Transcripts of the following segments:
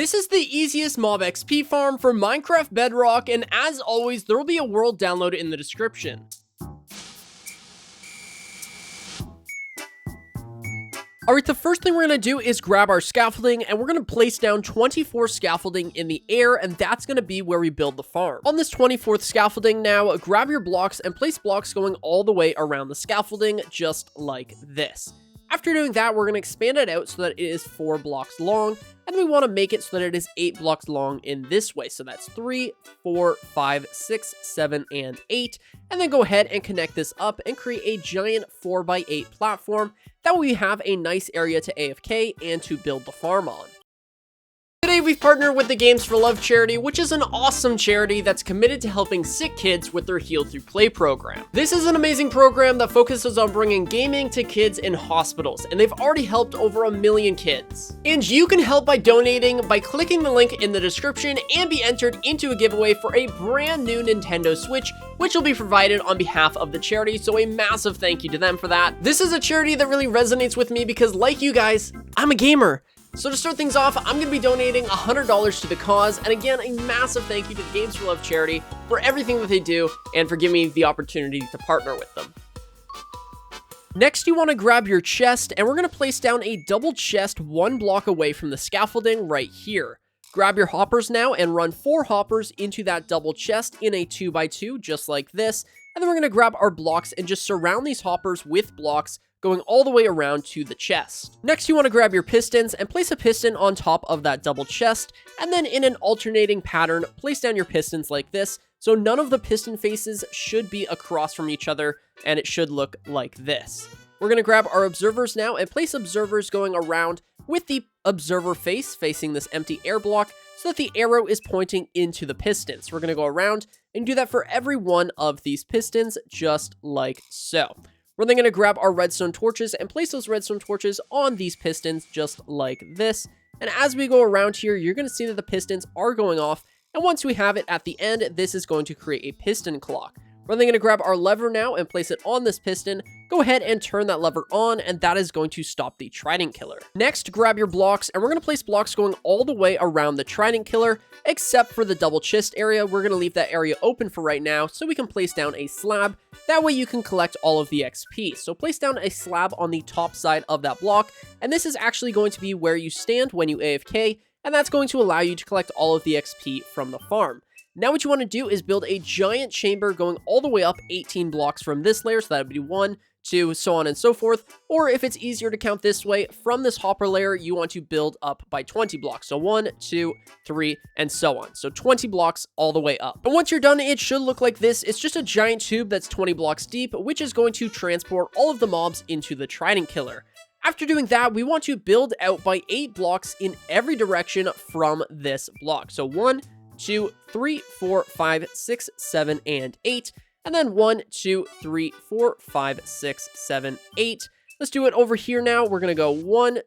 This is the easiest mob XP farm for Minecraft Bedrock, and as always, there will be a world download in the description. Alright, the first thing we're going to do is grab our scaffolding, and we're going to place down 24 scaffolding in the air, and that's going to be where we build the farm. On this 24th scaffolding now, grab your blocks and place blocks going all the way around the scaffolding, just like this. After doing that, we're going to expand it out so that it is 4 blocks long, and we want to make it so that it is 8 blocks long in this way. So that's 3, 4, 5, 6, 7, and 8. And then go ahead and connect this up and create a giant 4x8 platform. That way we have a nice area to AFK and to build the farm on. Today we've partnered with the Games for Love charity, which is an awesome charity that's committed to helping sick kids with their Heal Through Play program. This is an amazing program that focuses on bringing gaming to kids in hospitals, and they've already helped over 1 million kids. And you can help by donating by clicking the link in the description and be entered into a giveaway for a brand new Nintendo Switch, which will be provided on behalf of the charity, so a massive thank you to them for that. This is a charity that really resonates with me because, like you guys, I'm a gamer. So to start things off, I'm going to be donating $100 to the cause, and again, a massive thank you to the Games for Love charity for everything that they do and for giving me the opportunity to partner with them. Next, you want to grab your chest, and we're going to place down a double chest 1 block away from the scaffolding right here. Grab your hoppers now and run 4 hoppers into that double chest in a 2x2, just like this, and then we're going to grab our blocks and just surround these hoppers with blocks going all the way around to the chest. Next, you want to grab your pistons and place a piston on top of that double chest, and then in an alternating pattern, place down your pistons like this, so none of the piston faces should be across from each other, and it should look like this. We're going to grab our observers now and place observers going around with the observer face facing this empty air block, so that the arrow is pointing into the pistons. We're going to go around and do that for every one of these pistons, just like so. We're then going to grab our redstone torches and place those redstone torches on these pistons just like this. And as we go around here, you're going to see that the pistons are going off. And once we have it at the end, this is going to create a piston clock. We're then going to grab our lever now and place it on this piston. Go ahead and turn that lever on, and that is going to stop the Trident Killer. Next, grab your blocks, and we're going to place blocks going all the way around the Trident Killer, except for the double chest area. We're going to leave that area open for right now, so we can place down a slab. That way you can collect all of the XP. So place down a slab on the top side of that block, and this is actually going to be where you stand when you AFK, and that's going to allow you to collect all of the XP from the farm. Now what you want to do is build a giant chamber going all the way up 18 blocks from this layer, so that would be 1, 2, so on and so forth. Or if it's easier to count this way, from this hopper layer, you want to build up by 20 blocks. So 1, 2, 3, and so on. So 20 blocks all the way up. And once you're done, it should look like this. It's just a giant tube that's 20 blocks deep, which is going to transport all of the mobs into the Trident Killer. After doing that, we want to build out by 8 blocks in every direction from this block. So 1, 2, 3, 4, 5, 6, 7, and 8. And then 1, 2, 3, 4, 5, 6, 7, 8. Let's do it over here now. We're going to go 1,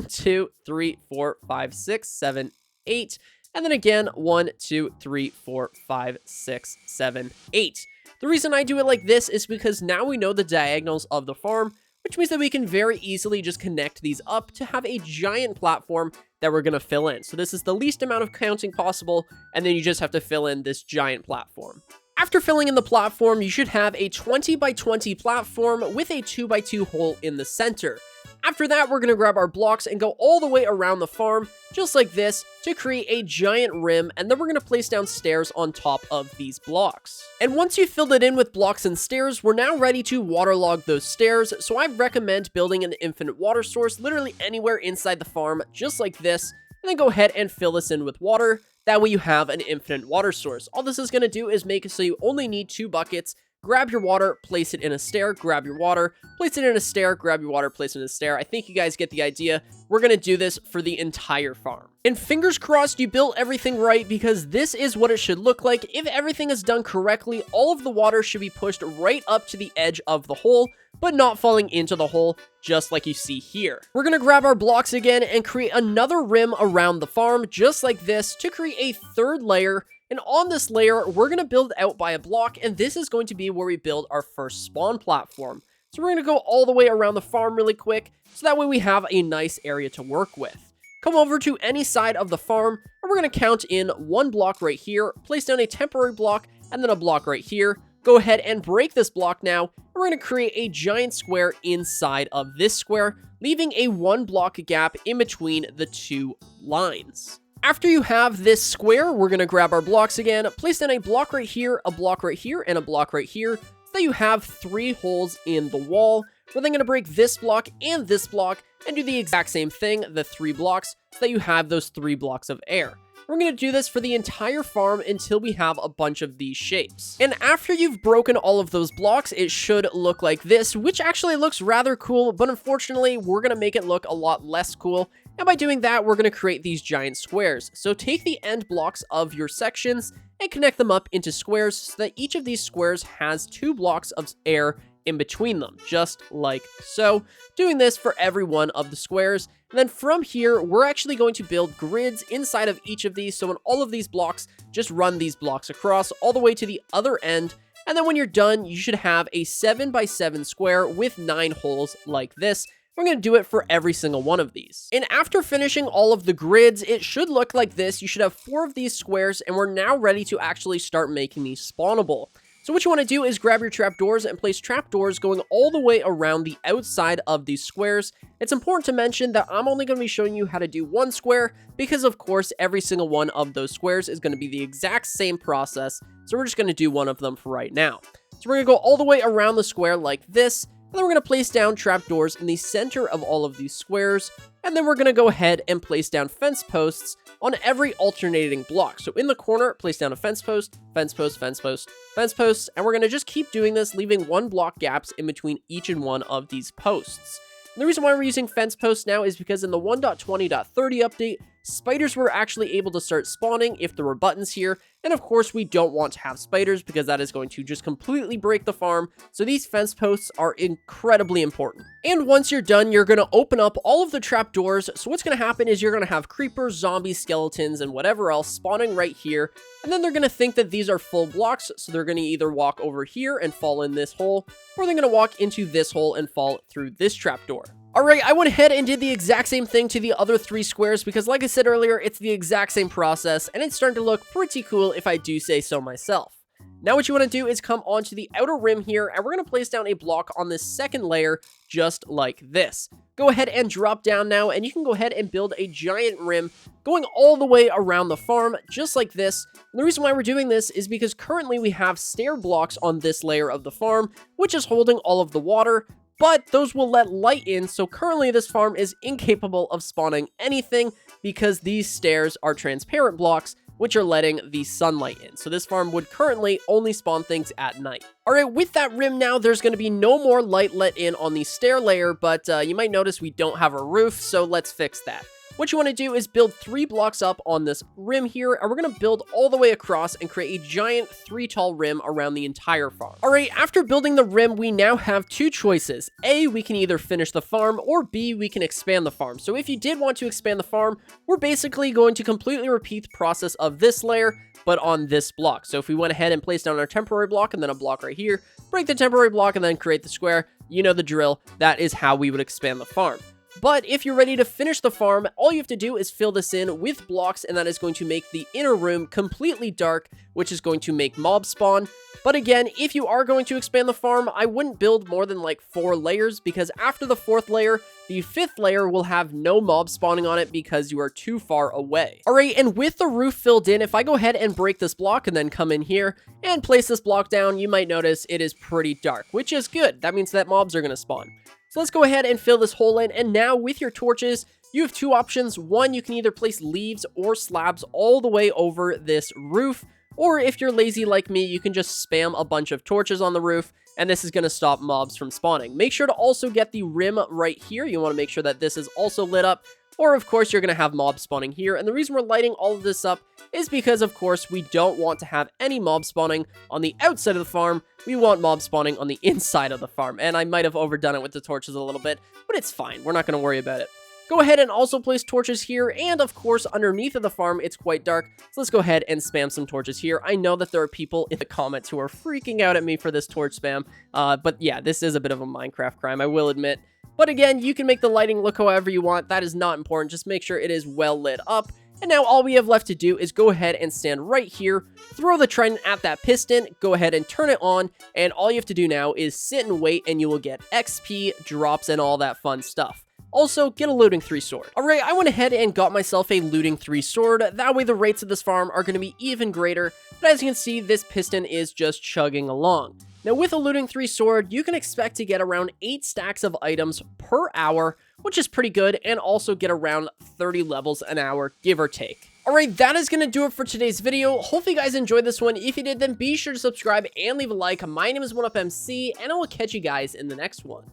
2, 3, 4, 5, 6, 7, 8. And then again, 1, 2, 3, 4, 5, 6, 7, 8. The reason I do it like this is because now we know the diagonals of the farm, which means that we can very easily just connect these up to have a giant platform that we're going to fill in. So this is the least amount of counting possible, and then you just have to fill in this giant platform. After filling in the platform, you should have a 20 by 20 platform with a 2 by 2 hole in the center. After that, we're going to grab our blocks and go all the way around the farm, just like this, to create a giant rim, and then we're going to place down stairs on top of these blocks. And once you've filled it in with blocks and stairs, we're now ready to waterlog those stairs, so I recommend building an infinite water source literally anywhere inside the farm, just like this, and then go ahead and fill this in with water. That way you have an infinite water source. All this is going to do is make it so you only need 2 buckets. Grab your water, place it in a stair, grab your water, place it in a stair, grab your water, place it in a stair. I think you guys get the idea. We're going to do this for the entire farm. And fingers crossed you built everything right, because this is what it should look like. If everything is done correctly, all of the water should be pushed right up to the edge of the hole, but not falling into the hole, just like you see here. We're going to grab our blocks again and create another rim around the farm, just like this, to create a 3rd layer. And on this layer, we're going to build out by a block, and this is going to be where we build our first spawn platform. So we're going to go all the way around the farm really quick, so that way we have a nice area to work with. come over to any side of the farm, and we're going to count in 1 block right here, place down a temporary block, and then a block right here. Go ahead and break this block now, and we're going to create a giant square inside of this square, leaving a 1 block gap in between the 2 lines. After you have this square, we're going to grab our blocks again, place down a block right here, a block right here, and a block right here, so that you have 3 holes in the wall. We're then going to break this block and do the exact same thing, the 3 blocks, so that you have those 3 blocks of air. We're going to do this for the entire farm until we have a bunch of these shapes. And after you've broken all of those blocks, it should look like this, which actually looks rather cool, but unfortunately, we're going to make it look a lot less cool. And by doing that, we're going to create these giant squares. So take the end blocks of your sections and connect them up into squares so that each of these squares has 2 blocks of air in between them, just like so. Doing this for every one of the squares. And then from here, we're actually going to build grids inside of each of these. So in all of these blocks, just run these blocks across all the way to the other end. And then when you're done, you should have a 7x7 square with 9 holes like this. We're going to do it for every single one of these. And after finishing all of the grids, it should look like this. You should have 4 of these squares, and we're now ready to actually start making these spawnable. So what you want to do is grab your trapdoors and place trapdoors going all the way around the outside of these squares. It's important to mention that I'm only going to be showing you how to do 1 square because, of course, every single one of those squares is going to be the exact same process. So we're just going to do one of them for right now. So we're going to go all the way around the square like this. And then we're going to place down trapdoors in the center of all of these squares. And then we're going to go ahead and place down fence posts on every alternating block. So in the corner, place down a fence post, fence post, fence post, fence post, and we're going to just keep doing this, leaving 1 block gaps in between each and one of these posts. And the reason why we're using fence posts now is because in the 1.20.30 update, spiders were actually able to start spawning if there were buttons here. And of course, we don't want to have spiders because that is going to just completely break the farm. So these fence posts are incredibly important. And once you're done, you're going to open up all of the trapdoors. So what's going to happen is you're going to have creepers, zombies, skeletons, and whatever else spawning right here. And then they're going to think that these are full blocks. So they're going to either walk over here and fall in this hole, or they're going to walk into this hole and fall through this trapdoor. Alright, I went ahead and did the exact same thing to the other 3 squares because, like I said earlier, it's the exact same process, and it's starting to look pretty cool if I do say so myself. Now what you want to do is come onto the outer rim here, and we're going to place down a block on this second layer, just like this. Go ahead and drop down now, and you can go ahead and build a giant rim going all the way around the farm, just like this. And the reason why we're doing this is because currently we have stair blocks on this layer of the farm, which is holding all of the water, but those will let light in, so currently this farm is incapable of spawning anything because these stairs are transparent blocks, which are letting the sunlight in. So this farm would currently only spawn things at night. Alright, with that rim now, there's going to be no more light let in on the stair layer, but you might notice we don't have a roof, so let's fix that. What you want to do is build 3 blocks up on this rim here, and we're going to build all the way across and create a giant 3 tall rim around the entire farm. Alright, after building the rim, we now have 2 choices. A, we can either finish the farm, or B, we can expand the farm. So if you did want to expand the farm, we're basically going to completely repeat the process of this layer, but on this block. So if we went ahead and placed down our temporary block and then a block right here, break the temporary block and then create the square, you know the drill. That is how we would expand the farm. But if you're ready to finish the farm, all you have to do is fill this in with blocks, and that is going to make the inner room completely dark, which is going to make mobs spawn. But again, if you are going to expand the farm, I wouldn't build more than like 4 layers, because after the 4th layer, the 5th layer will have no mob spawning on it because you are too far away. Alright, and with the roof filled in, if I go ahead and break this block and then come in here and place this block down, you might notice it is pretty dark, which is good. That means that mobs are going to spawn. So let's go ahead and fill this hole in, and now with your torches, you have 2 options. One, you can either place leaves or slabs all the way over this roof, or if you're lazy like me, you can just spam a bunch of torches on the roof, and this is going to stop mobs from spawning. Make sure to also get the rim right here. You want to make sure that this is also lit up, or of course you're going to have mobs spawning here. And the reason we're lighting all of this up is because, of course, we don't want to have any mob spawning on the outside of the farm. We want mob spawning on the inside of the farm, and I might have overdone it with the torches a little bit, but it's fine. We're not going to worry about it. Go ahead and also place torches here, and of course, underneath of the farm, it's quite dark, so let's go ahead and spam some torches here. I know that there are people in the comments who are freaking out at me for this torch spam, but yeah, this is a bit of a Minecraft crime, I will admit. But again, you can make the lighting look however you want. That is not important. Just make sure it is well lit up. And now all we have left to do is go ahead and stand right here, throw the trident at that piston, go ahead and turn it on, and all you have to do now is sit and wait, and you will get XP, drops, and all that fun stuff. Also, get a looting 3 sword. Alright, I went ahead and got myself a looting 3 sword. That way the rates of this farm are going to be even greater. But as you can see, this piston is just chugging along. Now with a looting 3 sword, you can expect to get around 8 stacks of items per hour, which is pretty good, and also get around 30 levels an hour, give or take. Alright, that is going to do it for today's video. Hopefully you guys enjoyed this one. If you did, then be sure to subscribe and leave a like. My name is 1UpMC, and I will catch you guys in the next one.